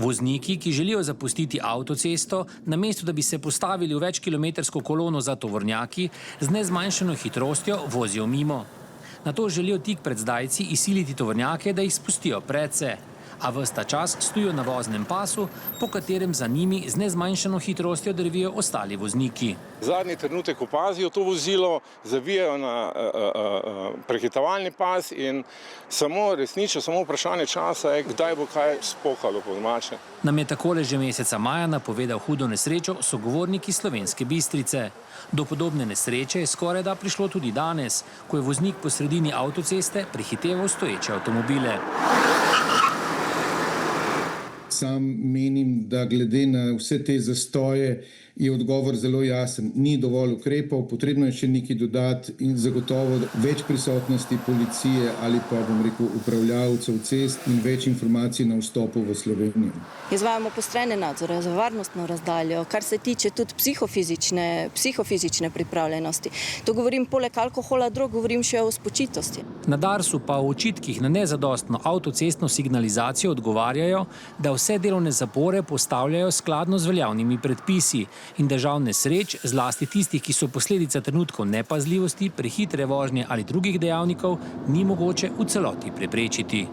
Vozniki, ki želijo zapustiti avtocesto, namesto da bi se postavili v večkilometrsko kolono za tovornjaki, z nezmanjšano hitrostjo vozijo mimo. Nato želijo tik pred zdajci izsiliti tovornjake, da jih spustijo predse, a ves ta čas stojijo na voznem pasu, po katerem za njimi z nezmanjšano hitrostjo drvijo ostali vozniki. Zadnji trenutek opazijo to vozilo, zavijajo na prehitevalni pas in samo vprašanje časa je, kdaj bo kaj spokalo po domače. Nam je takole že meseca maja napovedal hudo nesrečo sogovornik iz Slovenske Bistrice. Do podobne nesreče je skorajda prišlo tudi danes, ko je voznik po sredini avtoceste prehiteval stoječe avtomobile. Sam menim, da glede na vse te zastoje je odgovor zelo jasen. Ni dovolj ukrepov, potrebno je še nekaj dodati in zagotovo več prisotnosti policije ali pa, upravljavcev cest in več informacij na vstopu v Slovenijo. Izvajamo postrojene nadzore za varnostno razdaljo, kar se tiče tudi psihofizične pripravljenosti. To govorim poleg alkohola, drog, govorim še o spočitosti. Na Darsu pa o očitkih na nezadostno avtocestno signalizacijo odgovarjajo, da vse delovne zapore postavljajo skladno z veljavnimi predpisi in da žal nesreč, zlasti tistih, ki so posledica trenutkov nepazljivosti, prehitre vožnje ali drugih dejavnikov, ni mogoče v celoti preprečiti.